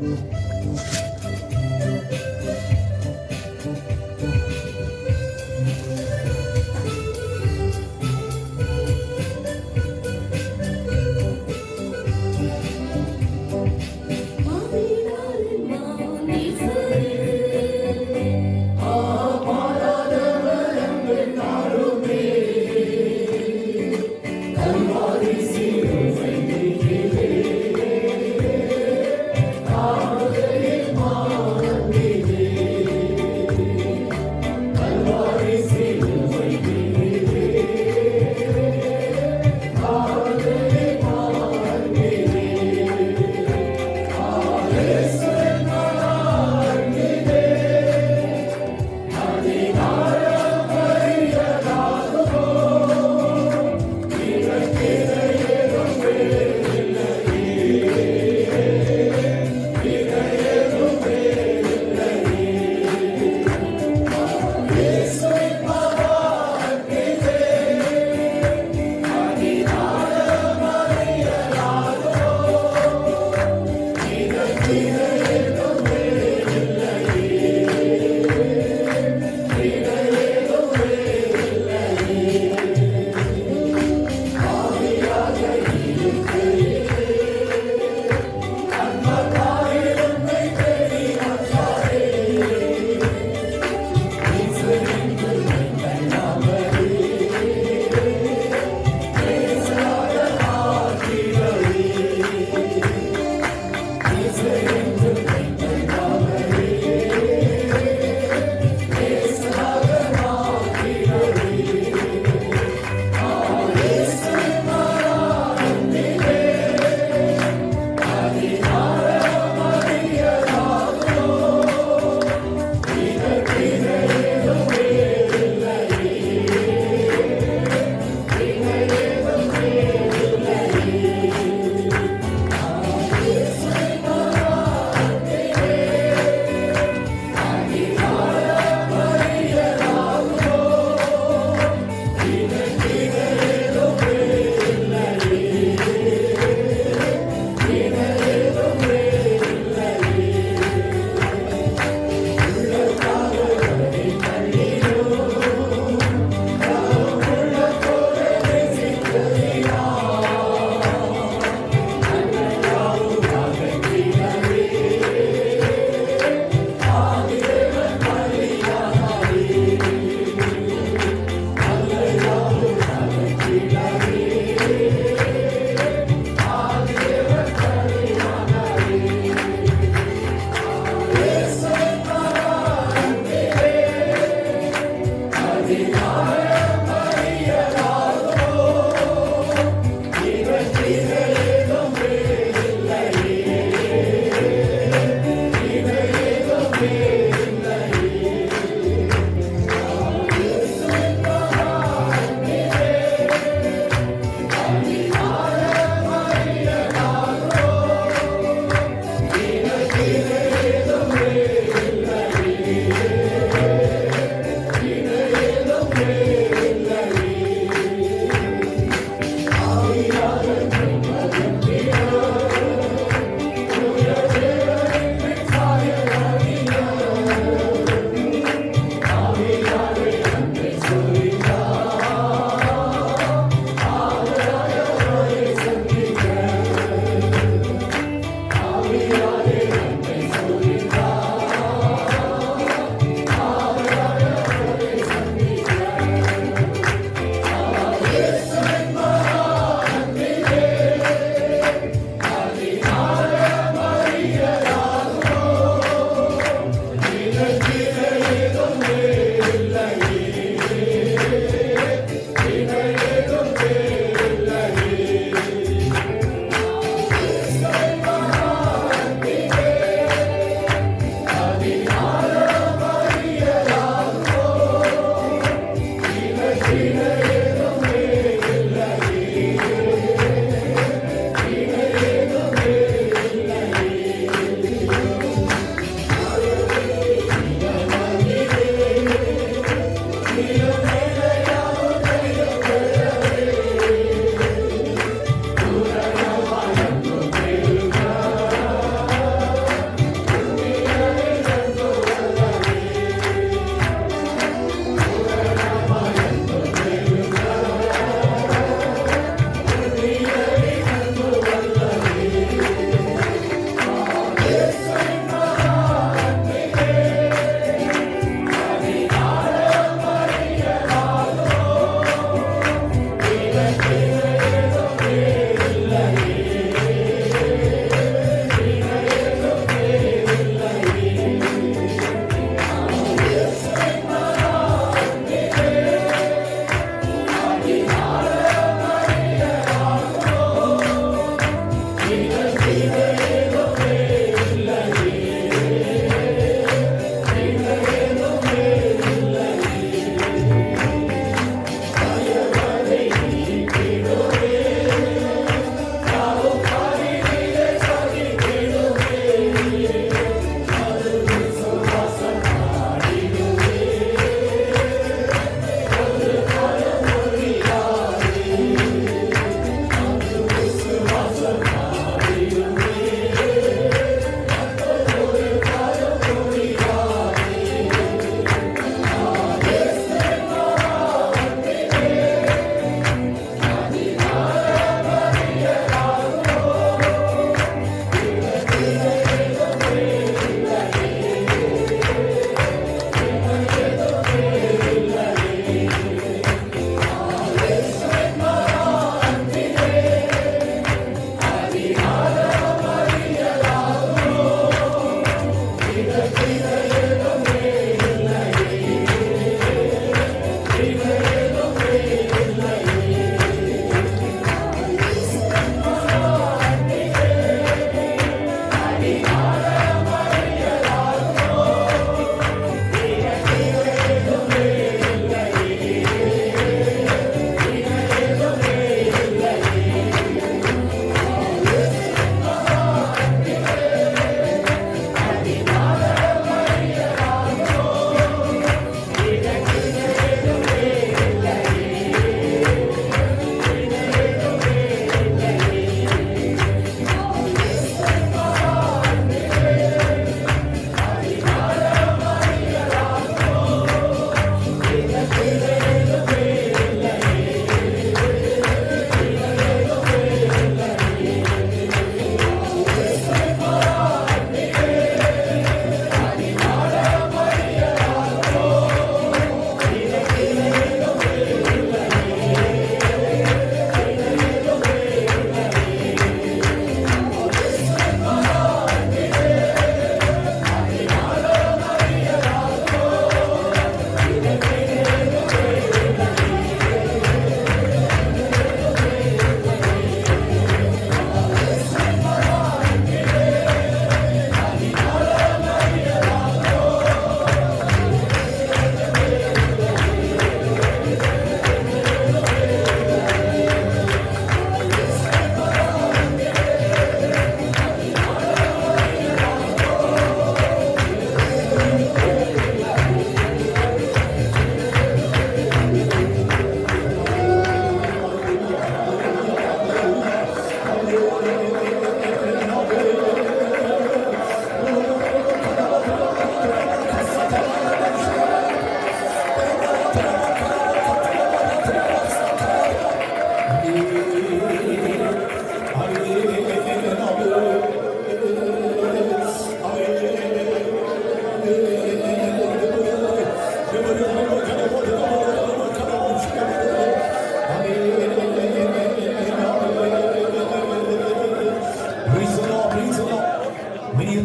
Come on,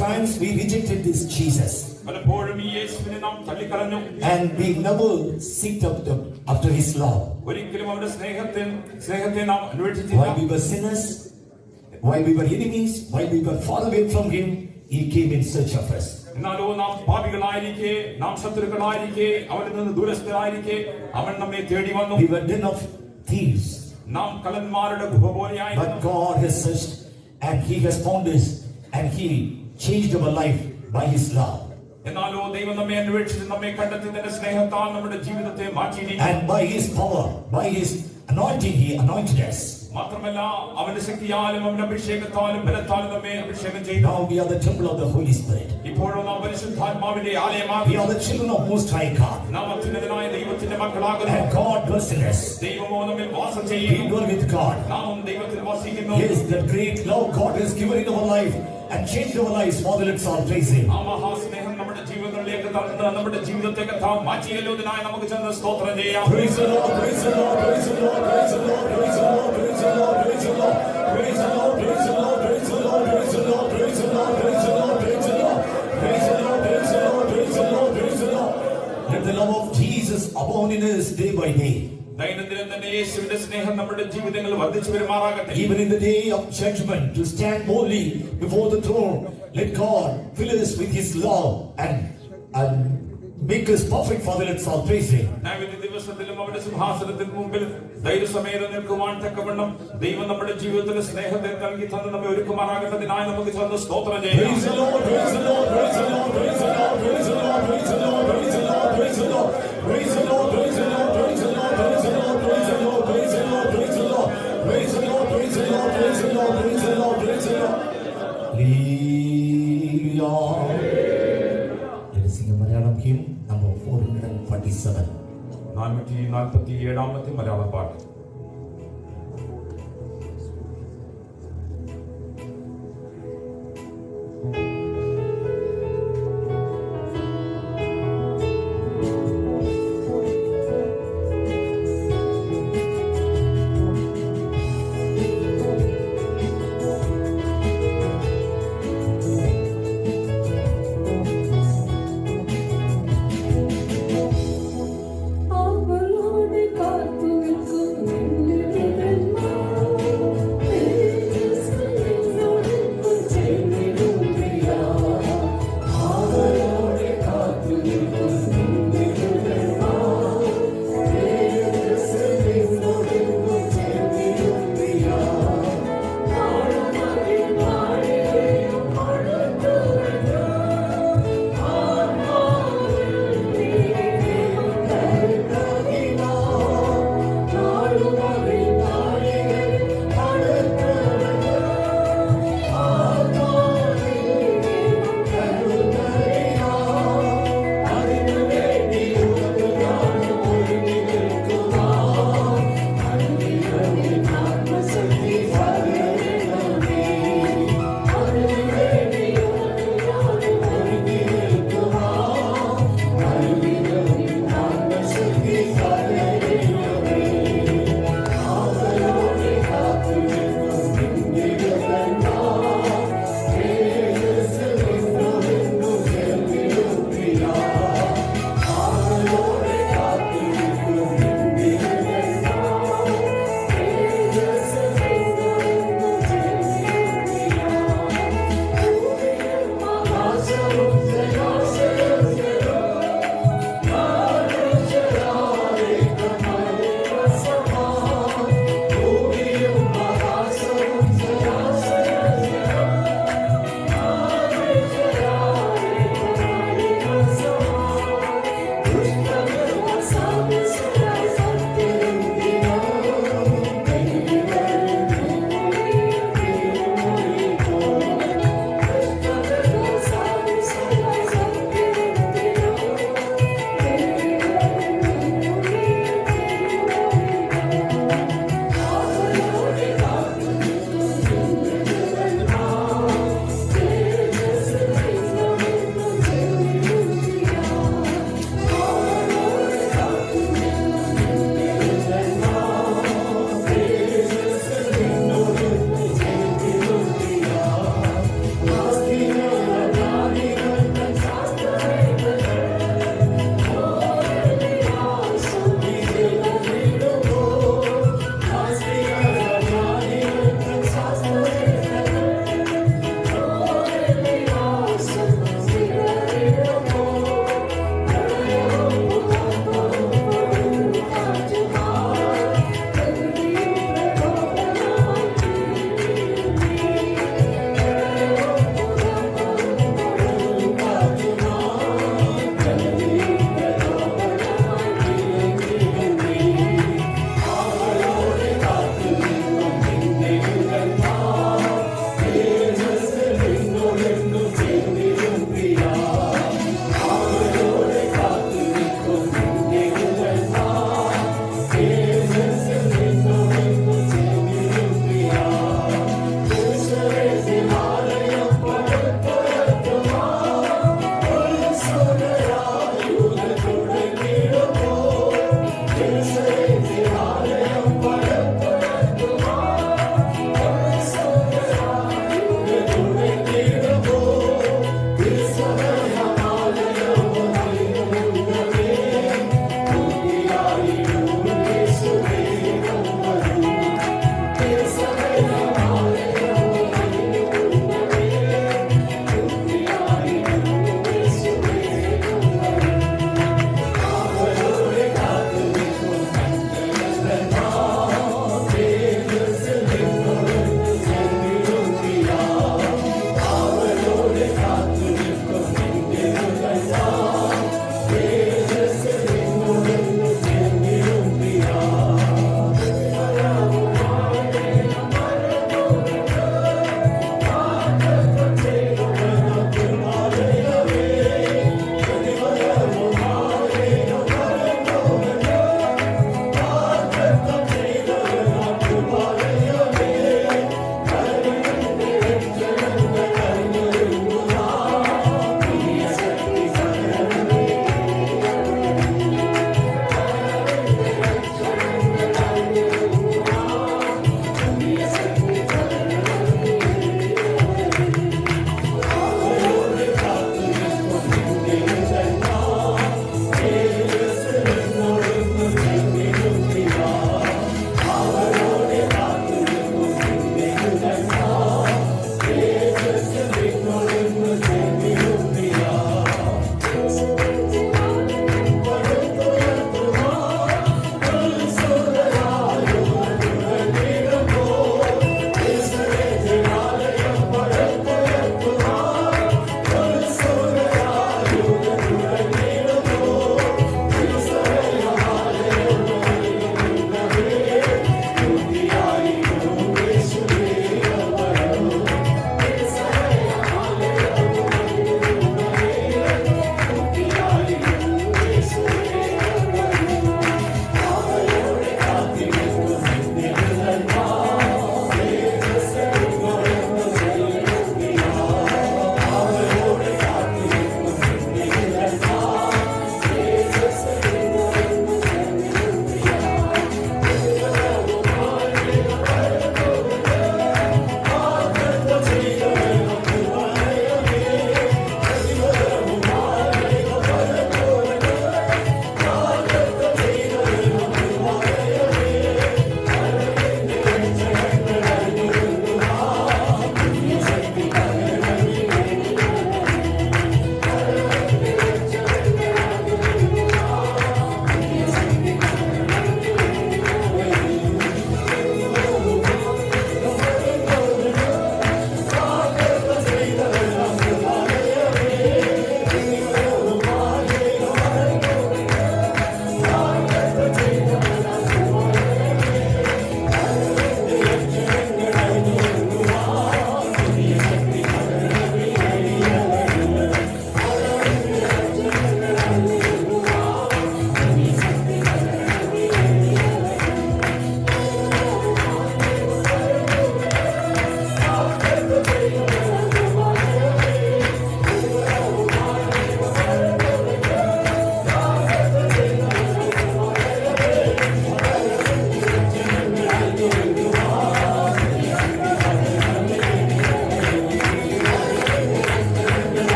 times we rejected this Jesus. And we never seeked after his love. While we were sinners, while we were enemies, while we were far away from him, he came in search of us. We were den of thieves. But God has searched and he has found us and he changed our life by his love. And by his power, by his anointing, he anointed us. Now we are the temple of the Holy Spirit. We are the children of Most High God. And God dwells in us. We dwell with God. Yes, the great love God has given in our life and changed our lives. Father, let's all praise him. Praise the Lord, praise the Lord, praise the Lord, praise the Lord, praise the Lord, praise the Lord, praise the Lord, praise the Lord, praise the Lord, praise the Lord, praise the Lord, praise the Lord, praise the Lord, praise the Lord, praise the Lord, praise the Lord, praise the Lord, praise the Lord. Let the love of Jesus abound in us day by day. Even in the day of judgment, to stand boldly before the throne, let God fill us with His love and make us perfect for the let's all praise Him. Praise the Lord, praise the Lord, praise the Lord, praise the Lord, praise the Lord, praise the Lord, praise the Lord, praise the Lord, praise the Lord, praise the Lord, praise the Lord, praise the Lord, praise the Lord, praise the Lord, praise the Lord, praise the Lord, praise the Lord, praise the Lord, praise the Lord, praise the Lord. Let us sing a Malayalam hymn number 447. 447 Malayalam പാട്ട്. അവളോട് കാത്തു നിൽക്കും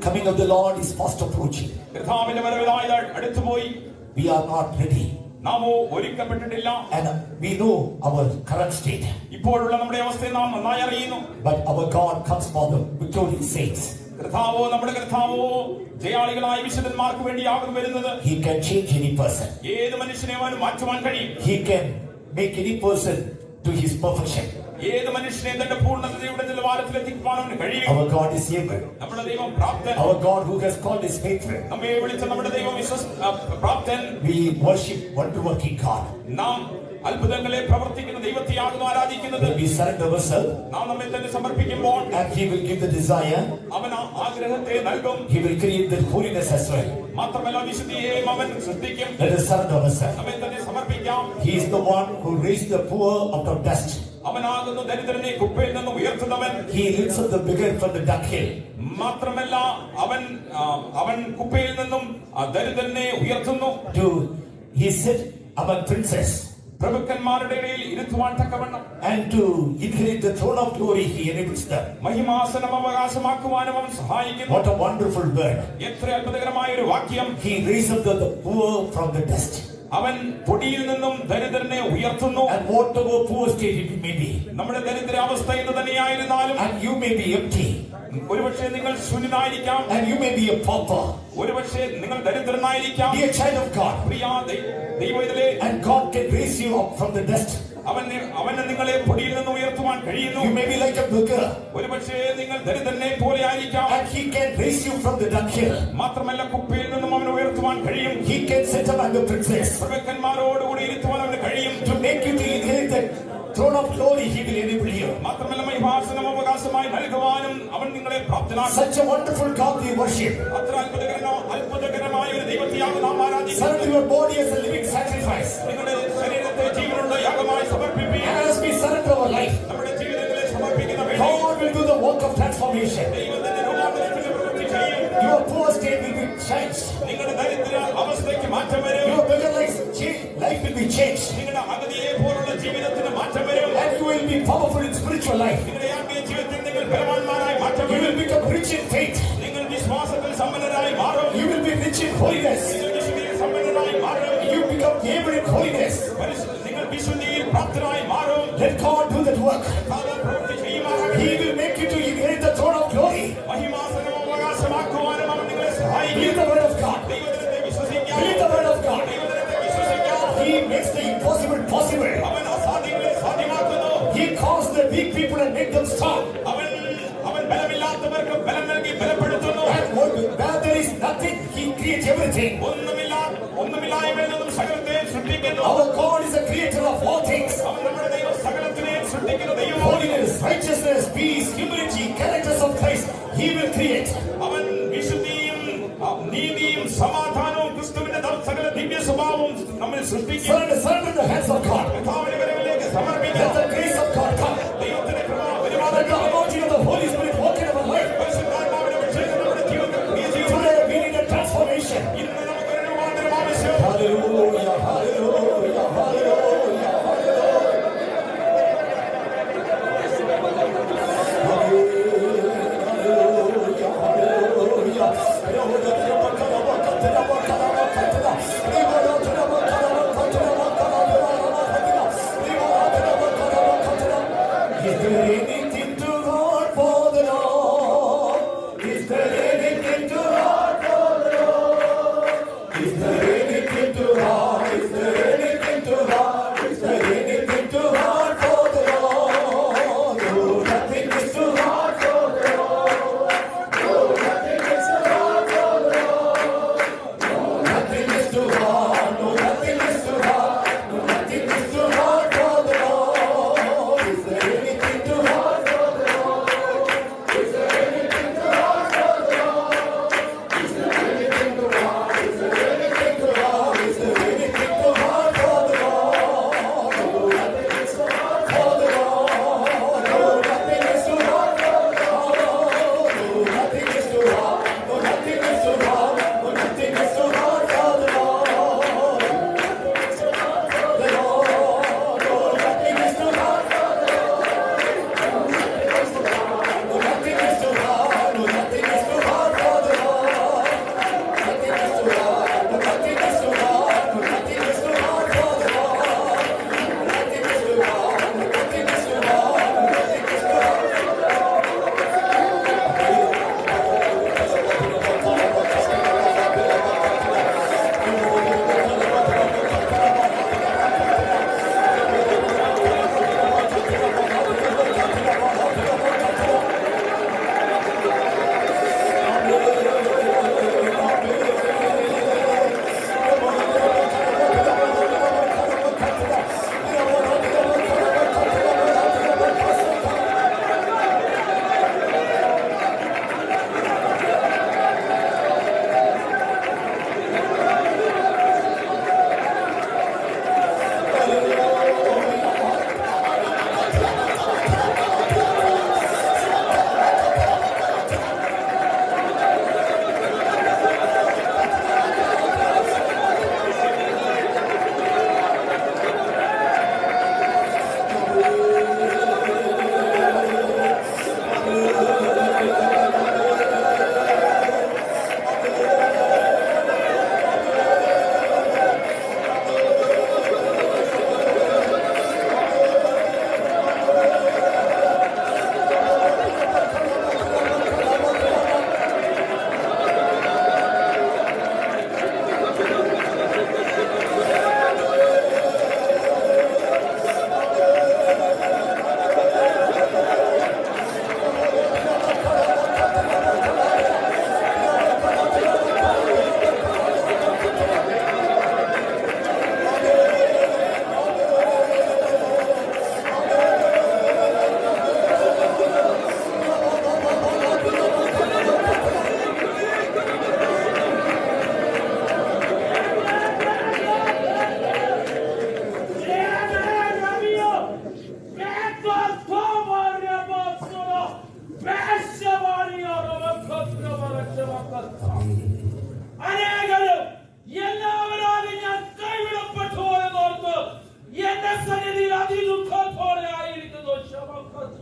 Coming of the Lord is fast approaching. We are not ready. And we know our current state. But our God comes for the victorious saints. He can change any person. He can make any person to his perfection. Our God is able. Our God who has called is faithful. We worship wonder-working God. When we surrender ourselves, and He will give the desire, He will create the holiness as well. Let us surrender ourselves. He is the one who raised the poor out of dust. He lifts up the beggar from the dunghill. He said among princes. And to inherit the throne of glory, He enables them. What a wonderful word. He raised up the poor from the dust. And whatever poor state it may be, and you may be empty, and you may be a pauper, dear child of God, and God can raise you up from the dust. അവന് നിങ്ങളെ പൊടിയിൽ നിന്ന് ഉയർത്തുവാൻ കഴിയുന്നു. You may be like a beggar. ഒരുപക്ഷേ നിങ്ങൾ ദരിദ്രനെ പോലെ ആയിരിക്കാം. And he can raise you from the dunghill. മാത്രമല്ല കുപ്പയിൽ നിന്നും അവന് ഉയർത്തുവാൻ കഴിയും. He can set up under princes. പ്രഭുക്കന്മാരോടുകൂടി ഇരുത്തുവാൻ അവന് കഴിയും. To make you to inherit the throne of glory, he will enable you. മാത്രമല്ല മഹിമാസനം അവകാശമായി നൽകുവാനും അവൻ നിങ്ങളെ പ്രാപ്തനാക്കും. Such a wonderful God we worship. അത്ര അത്ഭുതകരമായ ഒരു ദൈവത്തെയാണ് നാം ആരാധിക്കുന്നത്. Surrender your body as a living sacrifice. നിങ്ങളുടെ ശരീരത്തെ ജീവനുള്ള യാഗമായി സമർപ്പിക്കുക. As we surrender our life, നമ്മുടെ ജീവിതങ്ങളെ സമർപ്പിക്കുന്ന വേളയിൽ God will do the work of transformation. ദൈവത്തിന്റെ രൂപാന്തരത്തിന്റെ പ്രവൃത്തി ചെയ്യും. Your poor state will be changed. നിങ്ങളുടെ ദരിദ്ര അവസ്ഥയ്ക്ക് മാറ്റം വരും. Your beggar life will be changed. നിങ്ങളുടെ അഗതിയെ പോലുള്ള ജീവിതത്തിന് മാറ്റം വരും. And you will be powerful in spiritual life. നിങ്ങളുടെ ആത്മീയ ജീവിതത്തിൽ നിങ്ങൾ ബലവാന്മാരായി മാറ്റം You വരും. will become rich in faith. നിങ്ങൾ വിശ്വാസത്തിൽ സമ്പന്നരായി മാറും. You will be rich in holiness. നിങ്ങൾ വിശുദ്ധിയിൽ സമ്പന്നരായി മാറും. You become able in holiness. നിങ്ങൾ വിശുദ്ധിയിൽ പ്രാപ്തരായി മാറും. Let God do that work. അത് പ്രവൃത്തി ചെയ്യുമാറാകട്ടെ. He will make you to inherit the throne of glory. മഹിമാസനം അവകാശമാക്കുവാനും അവൻ നിങ്ങളെ സഹായിക്കും. Believe the word of God. ദൈവജനത്തെ വിശ്വസിക്കാം. Believe the word of God. ദൈവജനത്തെ വിശ്വസിക്കാം. He makes the impossible possible. അവൻ അസാധ്യങ്ങളെ സാധ്യമാക്കുന്നു. He calls the weak people and make them strong. അവൻ ബലമില്ലാത്തവർക്ക് ബലം നൽകി ബലപ്പെടുത്തുന്നു. And where there is nothing, He creates everything. ഒന്നുമില്ലായ്മയിൽ നിന്നും സകലത്തെ സൃഷ്ടിക്കുന്നു. Our God is the creator of all things. അവൻ നമ്മുടെ ദൈവം സകലത്തിനെയും സൃഷ്ടിക്കുന്ന ദൈവമാണ്. Holiness, righteousness, peace, humility, characters of Christ, He will create. അവൻ വിശുദ്ധിയും നീതിയും സമാധാനവും ക്രിസ്തുവിന്റെ സകല ദിവ്യ സ്വഭാവവും നമ്മിൽ സൃഷ്ടിക്കും. Surrender the hands of God. കർത്താവിന്റെ കരങ്ങളിലേക്ക് Let സമർപ്പിക്കാം. the grace of God come. ദൈവത്തിന്റെ കൃപ Let the anointing of the Holy Spirit walk in our life. പരിശുദ്ധാത്മാവിന്റെ അഭിഷേകം നമ്മുടെ ജീവിതത്തിൽ ക്രിയ ചെയ്യും. Today we need a transformation. ഇന്ന് നമുക്കൊരു രൂപാന്തരം ആവശ്യം. Hallelujah, hallelujah, hallelujah, hallelujah.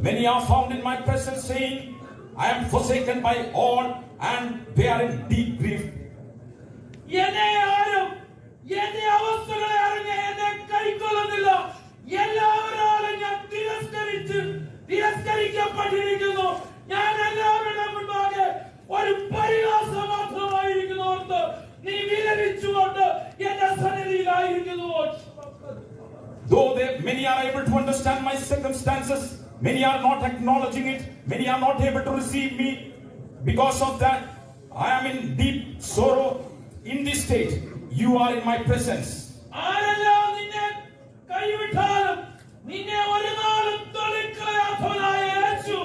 Many are found in my presence saying, I am forsaken by all, and they are in deep grief. എന്നെ ആരും എന്റെ അവസ്ഥകളെ അറിഞ്ഞ് എന്നെ കൈക്കൊള്ളുന്നില്ല. എല്ലാവരാലും ഞാൻ തിരസ്കരിക്കപ്പെട്ടിരിക്കുന്നു. ഞാൻ എല്ലാവരുടെ മുൻപാകെ ഒരു പരിഹാസം മാത്രമായിരിക്കുന്നു. ഓർത്ത് നീ വിലപിച്ചുകൊണ്ട് എന്റെ സന്നിധിയിലായിരിക്കുന്നു. Though many are able to understand my circumstances, many are not acknowledging it, many are not able to receive me. Because of that, I am in deep sorrow. In this state, you are in my presence. ആരെല്ലാം നിന്നെ കൈവിട്ടാലും നിന്നെ ഒരു നാളും തള്ളിക്കളയാത്തവനായ യേശു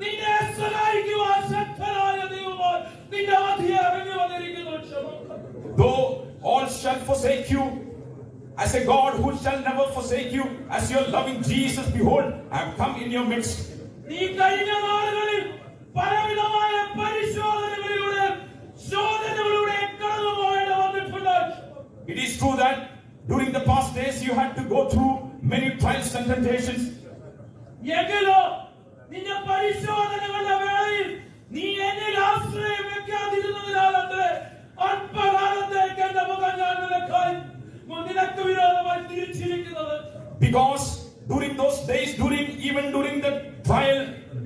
നിന്നെ സഹായിക്കുവാൻ ശക്തനായ ദൈവമാണ് നിന്റെ മധ്യേ ഇറങ്ങി വന്നിരിക്കുന്നു. Though all shall forsake you, as a God who shall never forsake you, as your loving Jesus, behold, I have come in your midst. നീ കഴിഞ്ഞ നാളുകളിൽ പലവിധമായ പരിശോധനകളിലൂടെ കടന്നുപോയിട്ട് വന്നിട്ടുണ്ട്. It is true that during the past days you had to go through many trials and temptations. എങ്കിലോ നിന്റെ പരിശോധനകളുടെ വേളയിൽ നീ എന്നിൽ ആശ്രയം വെക്കാതിരുന്നതിനാലത്രേ അല്പകാലത്തേക്ക് എന്റെ മുഖം ഞാൻ നിനക്കായി നിനക്ക് വിരോധമായി തിരിച്ചിരിക്കുന്നത്. Because during those days, even during the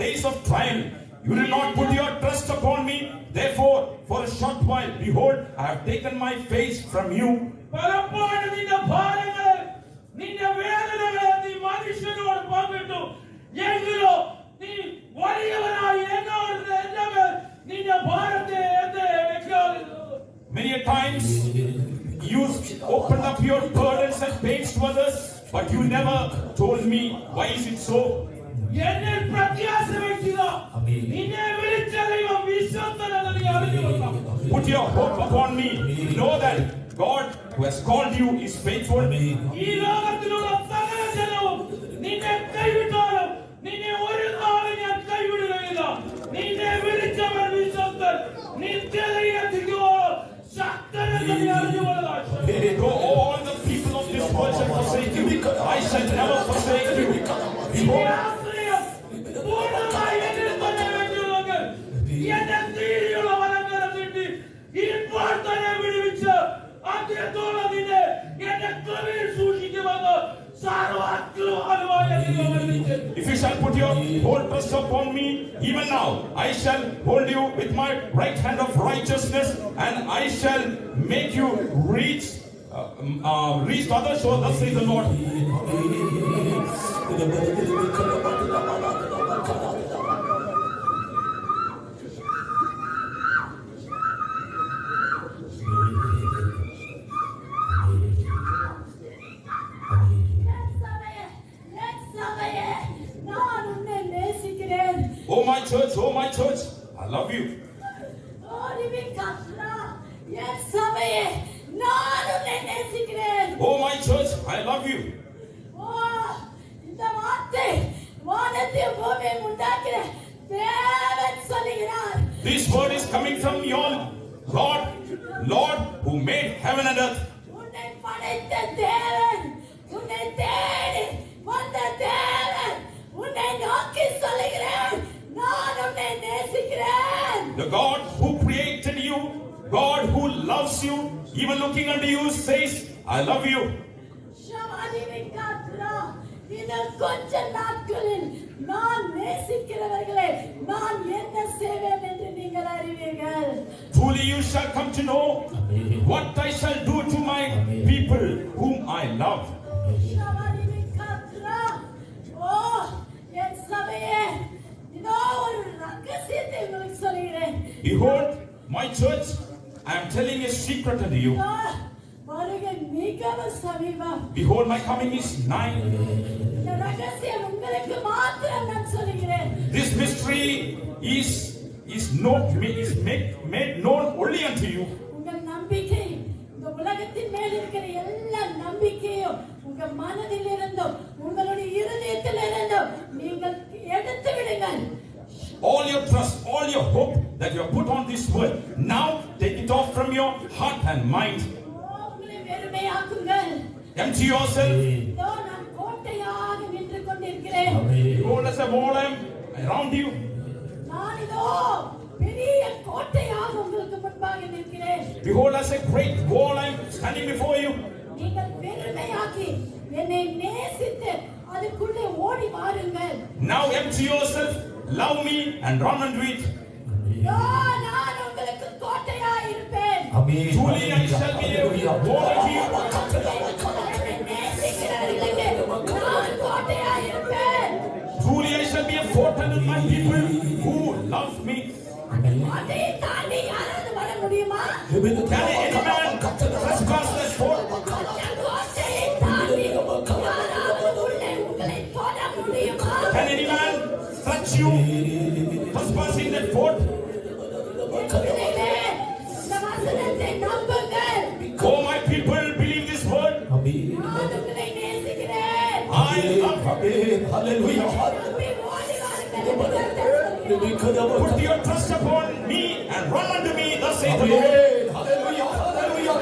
days of trial, you did not put your trust upon me. Therefore, for a short while, behold, I have taken my face from you. പലപ്പോഴും നിന്റെ ഭാരങ്ങളെ നിന്റെ വേദനകളെ നീ മനുഷ്യനോട് പങ്കിട്ടു. എങ്കിലോ നീ വലിയവനായി എന്നോട് എന്റെ മേൽ നിന്റെ ഭാരത്തെ വെക്കാതിരുന്നു. Many a times you opened up your burdens and pains to others, but you never told me. Why is it so? എന്നിൽ പ്രത്യാശ വയ്ക്കുക. നിന്നെ വിളിച്ച ദൈവം വിശ്വസ്തനെന്ന് നീ അറിഞ്ഞുകൊള്ളുക. Put your hope upon me. Know that God who has called you is faithful. ഈ ലോകത്തിലുള്ള സകല ജനവും നിന്നെ കൈവിട്ടാലും നിന്നെ ഒരു നാളും ഞാൻ കൈവിടുകയില്ല. നിന്നെ വിളിച്ചവൻ വിശ്വസ്തൻ. നിത്യതയിലെത്തിക്കുവോളം ശക്തനെന്ന് നീ അറിഞ്ഞുകൊള്ളുക. Though all the people of this world shall forsake you, I shall never forsake you. Behold, പൂർണ്ണമായി എന്നിൽ തന്നെ വെച്ചുകൊള്ളുക. എന്റെ തീരെയുള്ള വലങ്കരം നീട്ടി ഇപ്പോൾ തന്നെ വിടുവിച്ച് അന്ത്യത്തോളം നിന്നെ എന്റെ കൃപയിൽ സൂക്ഷിക്കുമെന്ന് സർവ്വജ്ഞാനമായ ദൈവം അറിയിച്ചു. if you shall put your whole trust upon me, even now I shall hold you with my right hand of righteousness, and I shall make you reach the other shore. Thus says the Lord. Oh my church, I love you. Oh my church, I love you. இந்த வார்த்தை வானத்தையும் பூமியையும் உண்டாக்கிற தேவன் சொல்லுகிறார். This word is coming from your Lord who made heaven and earth. உன்னை படைத்த தேவன், உன்னை தேடி வந்த தேவன், உன்னை நோக்கி சொல்லுகிறேன், நான் உன்னை நேசிக்கிறேன். The God who created you, God who loves you, even looking unto you, says, I love you. இன்னும் கொஞ்ச நாட்களில் நான் நேசிக்கிறவர்களை நான் என்ன செய்வேன் என்று நீங்கள் அறிவீர்கள். Truly you shall come to know what I shall do to my people whom I love. ஓ என் சபையே, இதோ ஒரு ரகசியத்தை உங்களுக்கு சொல்கிறேன். Behold, my church, I am telling a secret unto you. வருகை மிகவும் சமீபம். Behold, my coming is nigh. இந்த ரகசியம் உங்களுக்கு மாத்திரம் நான் சொல்கிறேன். This mystery is made known only unto you. உங்கள் நம்பிக்கை இந்த உலகத்தின் மேல் இருக்கிற எல்லா நம்பிக்கையும் உங்க மனதில் இருந்தும் உங்களுடைய இருதயத்தில் இருந்தும் நீங்கள் எடுத்து விடுங்கள். All your trust, all your hope that you have put on this word, now take it off from your heart and mind. வெறுமையாக்குங்கள். Empty yourself. இதோ நான் கோட்டையாக நின்று கொண்டிருக்கிறேன். இருக்கிறேன். Behold, as a wall I am around you. நான் இதோ பெரிய கோட்டையாக உங்களுக்கு முன்பாக நிற்கிறேன். Behold, as a great wall I am standing before you. நீங்கள் வெறுமையாக்கி என்னை நேசித்து அதுக்குள்ளே ஓடி வாருங்கள். Now empty yourself, love me and run unto it. நான் உங்களுக்கு கோட்டையாக இருப்பேன். Truly I shall be a wall unto you. நான் கோட்டையாக இருப்பேன். Truly I shall be a fort unto my people who love me. கோட்டையை தாண்டி யாராவது வர முடியுமா? Can any man trespass that fort? கோட்டையை தாண்டி யாராவது உள்ளே உங்களை தொட முடியுமா? Can any man touch you trespassing that fort? பிள்ளைகளே, இந்த வசனத்தை நம்புங்கள். Oh my people, believe this word. நான் உங்களை நேசிக்கிறேன். I love Hallelujah. நம்பி ஓடி வாருங்கள். Put your trust upon me and run unto me, thus saith the Lord. Hallelujah. Hallelujah.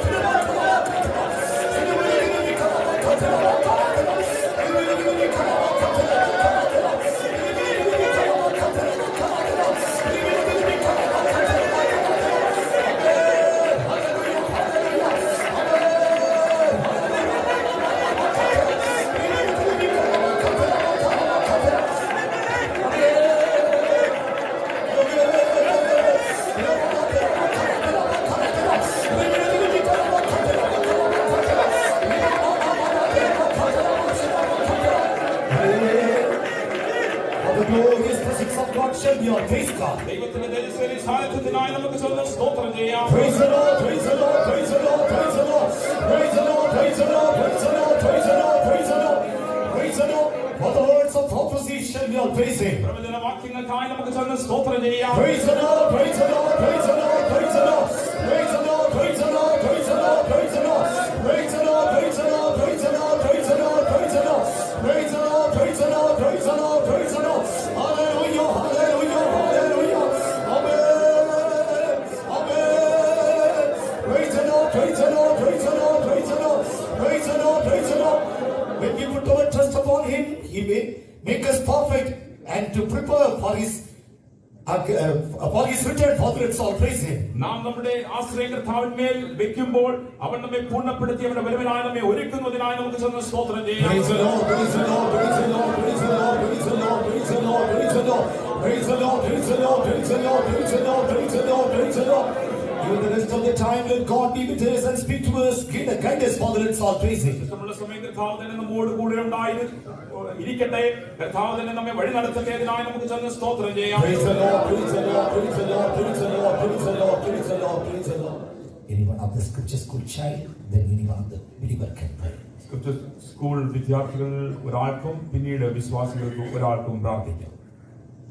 The glorious presence of God shall be our praise God. ദൈവത്തിന്റെ തേജസ്സേറിയ സാന്നിധ്യത്തിനായി നമുക്ക് സ്വന്തം സ്തോത്രം ചെയ്യാം. Praise the Lord, praise the Lord, praise the Lord, praise the Lord, praise the Lord, praise the Lord, praise the Lord, praise the Lord, praise the Lord, praise the Lord. For the words of prophecy shall be all praising. പ്രവചന വാക്യങ്ങൾക്കായി നമുക്ക് സ്വന്തം സ്തോത്രം ചെയ്യാം. Praise the Lord, praise the Lord, praise the Lord, praise the Lord, praise the Lord, praise the Lord, praise the Lord, praise the Lord, praise the Lord, praise the Lord, praise the Lord, praise the Lord, praise the Lord, praise the Lord, praise the Lord, praise the Lord, praise the Lord. Hallelujah, hallelujah, hallelujah. Amen, amen. Praise the Lord, praise the Lord, praise the Lord, praise the Lord, praise the Lord, praise the Lord. When we put our trust upon Him, He may make us perfect and to prepare for His return. Father, it's all praise Him. നാം നമ്മുടെ ആശ്രയ കർത്താവിന്മേൽ വെക്കുമ്പോൾ അവൻ നമ്മെ പൂർണ്ണപ്പെടുത്തി അവന്റെ വരവിനായി നമ്മെ ഒരുക്കുന്നതിനായി നമുക്ക് സ്വന്തം സ്തോത്രം ചെയ്യാം. Praise the Lord, praise the Lord, praise the Lord, praise the Lord, praise the Lord, praise the Lord, praise the Lord, praise the Lord, praise the Lord, praise the Lord, praise the Lord, praise the Lord, praise the Lord. Even the rest of the time, let God be with us and speak to us. Guide us, Father, it's all praise Him. നമ്മുടെ സമയം കർത്താവ് തന്നെ നമ്മോട് കൂടെ ഉണ്ടായി ഇരിക്കട്ടെ. കർത്താവ് തന്നെ നമ്മെ വഴി നടത്തുന്നതിനായി നമുക്ക് സ്വന്തം സ്തോത്രം ചെയ്യാം. Praise the Lord, praise the Lord, praise the Lord, praise the Lord, praise the Lord, praise the Lord, praise the Lord. Anyone of the scripture school child, then anyone of the believer can pray. Scripture school വിദ്യാർത്ഥികൾ ഒരാൾക്കും പിന്നീട് വിശ്വാസികൾക്ക് ഒരാൾക്കും പ്രാർത്ഥിക്കാം.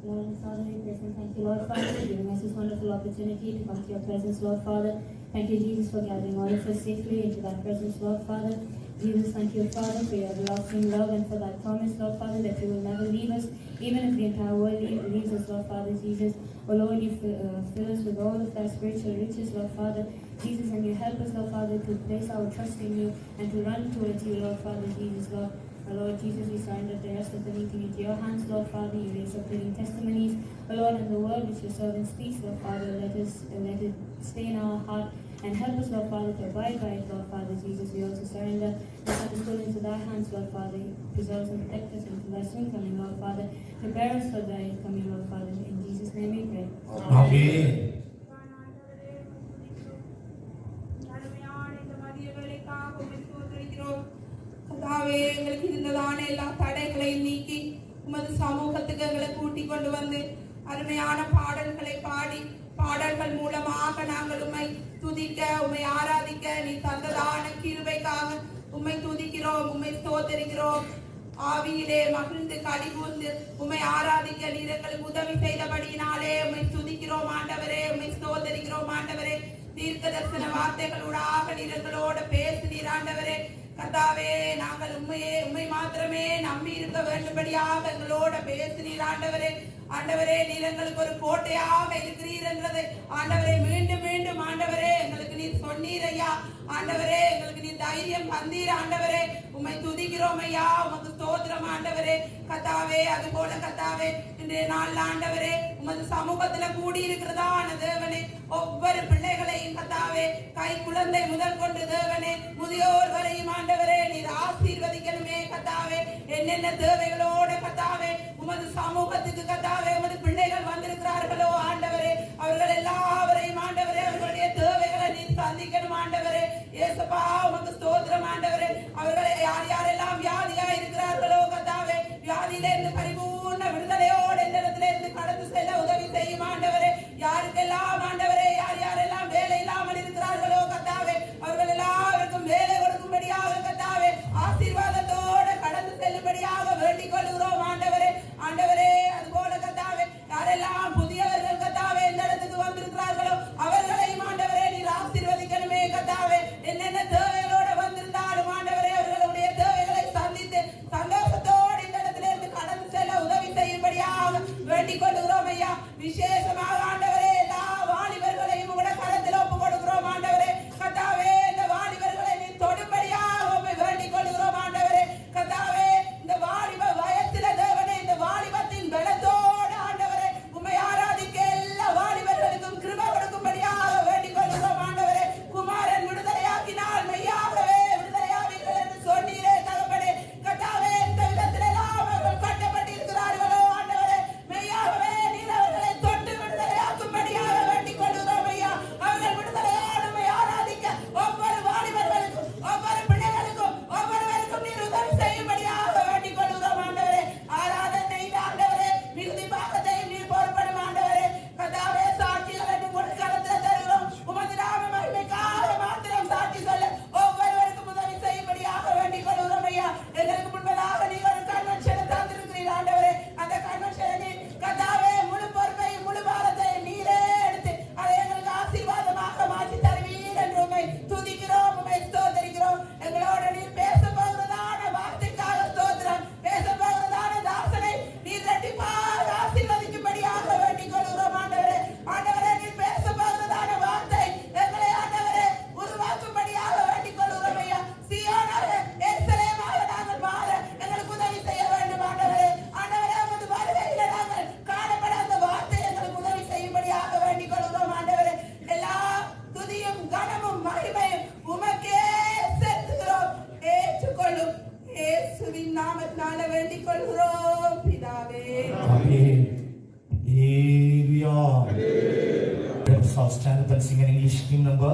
Lord and Father, we praise and thank you, Lord Father, for giving us this wonderful opportunity to come to your presence, Lord Father. Thank you, Jesus, for gathering all of us safely into that presence, Lord Father. Jesus, thank you, Father, for your everlasting love and for that promise, Lord Father, that you will never leave us, even if the entire world leaves us, Lord Father, Jesus. Oh Lord, you fill us with all of that spiritual riches, Lord Father, Jesus, and you help us, Lord Father, to place our trust in you and to run towards you, Lord Father, Jesus, Lord. Oh Lord Jesus, we surrender the rest of the meeting into your hands, Lord Father. You raise up living testimonies, oh Lord, and the word which your servant speaks, Lord Father, let it stay in our heart and help us, Lord Father, to abide by it, Lord Father Jesus. We also surrender the Sabbath school into thy hands, Lord Father. Preserve us and protect us until thy soon coming, Lord Father. Prepare us for thy coming, Lord Father. In Jesus' name we pray. Amen. கர்த்தாவே, எங்களுக்கு இருந்ததான எல்லா தடைகளையும் நீக்கி உமது சமூகத்துக்கு எங்களை கூட்டிக் கொண்டு வந்து அருமையான பாடல்களை பாடி பாடல்கள் மூலமாக நாங்கள் உம்மை துதிக்க, உம்மை ஆராதிக்க நீ தந்ததான கிருபைக்காக உம்மை துதிக்கிறோம், உம்மை ஸ்தோத்திரிக்கிறோம். ஆவியிலே மகிழ்ந்து கலிகூர்ந்து உம்மை ஆராதிக்க நீர் எங்களுக்கு உதவி செய்தபடியினாலே உம்மை துதிக்கிறோம் ஆண்டவரே, உம்மை ஸ்தோத்திரிக்கிறோம் ஆண்டவரே. தீர்க்க தரிசன வார்த்தைகளோடாக நீர் எங்களோட பேசுனீர் ஆண்டவரே. கர்த்தாவே, நாங்கள் உம்மை மாத்திரமே நம்பி இருக்க வேண்டும்படியாக எங்களோட பேசுனீர் ஆண்டவரே. ஆண்டவரே நீர் எங்களுக்கு ஒரு கோட்டையாக இருக்கிறீர் என்றதை ஆண்டவரே மீண்டும் மீண்டும் ஆண்டவரே எங்களுக்கு நீர் சொன்னீர் ஐயா. ஆண்டவரே எங்களுக்கு நீர் தைரியம் தந்தீர் ஆண்டவரே. உம்மை துதிக்கிறோம் ஐயா. உமக்கு ஸ்தோத்திரம் ஆண்டவரே. கர்த்தாவே அது போல கர்த்தாவே இன்றைய நாள் ஆண்டவரே உமது சமூகத்துல கூடி இருக்கிறதான தேவனே ஒவ்வொரு பிள்ளைகளையும் கர்த்தாவே கை குழந்தை முதல் கொண்டு தேவனே முதியோர் வரையும் ஆண்டவரே நீர் ஆசீர்வதிக்கணுமே கர்த்தாவே. என்னென்ன தேவைகளோட கர்த்தாவே உமது சமூகத்துக்கு கர்த்தாவே உமது பிள்ளைகள் வந்திருக்கிறார்களோ ஆண்டவரே அவர்கள் எல்லாவரையும் ஆண்டவரே அவர்களுடைய தேவைகளை நீர் சந்திக்கணும் ஆண்டவரே. இயேசுப்பா உமக்கு ஸ்தோத்திரம் ஆண்டவரே. அவர்களை யாரெல்லாம் வியாதியா இருக்கிறார்களோ கர்த்தாவே வியாதியிலிருந்து பரிபூர்ண விடுதலையோடு இந்த இடத்துல இருந்து கடந்து செல்ல உதவி செய்யும் ஆண்டவரே. யாருக்கெல்லாம் ஆண்டவரே யாரெல்லாம் வேலை இல்லாமல் இருக்கிறார்களோ கர்த்தாவே அவர்கள் எல்லாருக்கும் வேலை கொடுக்கும்படியாக கர்த்தாவே ஆசீர்வாதத்தோடு கடந்து செல்லும்படியாக வேண்டிக் கொள்கிறோம் ஆண்டவரே. ஆண்டவரே அதுபோல கர்த்தாவே யாரெல்லாம் புதியவர்கள் கர்த்தாவே இந்த இடத்துக்கு வந்திருக்கிறார்களோ அவர்களையும் ஆண்டவரே நீர் ஆசீர்வதிக்கணுமே கர்த்தாவே. என்னென்ன தேவைகளோடு வந்திருந்தாலும் ஆண்டவரே அவர்களுடைய தேவைகளை சந்தித்து சந்தோஷத்தோடு இந்த இடத்துல இருந்து கடந்து செல்ல உதவி செய்யும்படியாக வேண்டிக் கொள்கிறோம் ஐயா. விசேஷமாக ஆண்டவரே எல்லா வாலிபர்களையும் உங்களுடைய கரத்தில் ஒப்புக் கொடுக்கிறோம் ஆண்டவரே. கர்த்தாவே இந்த வாலிபர்களை நீ தொடும்படியாக உம்மை வேண்டிக் கொள்கிறோம் ஆண்டவரே. கர்த்தாவே இந்த வாலிப வயசுல தேவனே இந்த வாலிபத்தின் பலத்தோடு ஆண்டவரே உம்மை ஆராதிக்க எல்லா வாலிபர்களுக்கும் கிருபை கொடுக்கும்படியாக வேண்டிக் கொள்கிறோம் ஆண்டவரே. குமாரன் விடுதலையாக்கினால் மெய்யாகவே விடுதலையாவீர்கள் என்று சொன்னீரே தகப்பனே. கர்த்தாவே இந்த விதத்திலெல்லாம் அவர்கள் கட்டப்பட்டிருக்கிறார்களோ ஆண்டவரே மெய்யாகவே நீர் அவர்களை தொட்டு விடுதலையாக்கும்படியாக வேண்டிக் கொள்கிறோம் ஐயா. அவர்கள் விடுதலையோடு உம்மை ஆராதிக்க ஒவ்வொரு வாலிபர்களுக்கும் ஒவ்வொரு பிள்ளைகளுக்கும் ஒவ்வொருவருக்கும் நீர் உதவி செய்யும்படியாக வேண்டிக் கொள்கிறோம் ஆண்டவரே. ஆராதனை ஆண்டவரே மிகுதி பாகத்தையும் நீர் பொறுப்படும் ஆண்டவரே. கர்த்தாவே சாட்சிகள் என்று கொடுக்கிறத்தில் தருகிறோம். உமது நாம மகிமைக்காக மாத்திரம் சாட்சி சொல்ல ஒவ்வொருவருக்கும் உதவி செய்யும்படியாக வேண்டிக் கொள்கிறோம் ஐயா. எங்களுக்கு முன்பதாக நீ ஒரு கன்வென்ஷனை தந்திருக்கிறீர் ஆண்டவரே. அந்த கன்வென்ஷனை கர்த்தாவே முழு பொறுப்பையும் முழு பாரத்தையும் நீரே எடுத்து அதை எங்களுக்கு ஆசீர்வாதமாக மாற்றி தருவீர் என்று உம்மை துதிக்கிறோம் உம்மை ஸ்தோத்திரிக்கிறோம். எங்களோட நீர் பேச போகிறதான வார்த்தைக்காக ஸ்தோத்திரம். பேச போகிறதான தாசனை நீர் இரட்டிப்பாக ஆசீர்வதிக்கும்படியாக வேண்டிக் கொள்கிறோம் ஆண்டவரே. ஆண்டவரே நீர் பேச போகிறதான வார்த்தை எங்களை ஆண்டவரே உருவாக்கும்படியாக வேண்டிக் கொள்கிறோம் ஐயா. சீயோனாக எருசலேமாக நாங்கள் மாற எங்களுக்கு உதவி செய்ய வேண்டும் ஆண்டவரே. ஆண்டவரே உமது வருகையில நாங்கள் காணப்பட அந்த வார்த்தை எங்களுக்கு உதவி செய்யும்படியாக வேண்டிக் கொள்கிறோம் ஆண்டவரே. எல்லா துதியும் கனமும் மகிமையும் உமக்கே செலுத்துகிறோம். ஏற்றுக்கொள்ளும் இயேசுவின் நாமத்தினால வேண்டிக் கொள்கிறோம் பிதாவே. Amen. Hallelujah. Let us all stand up and sing an English hymn number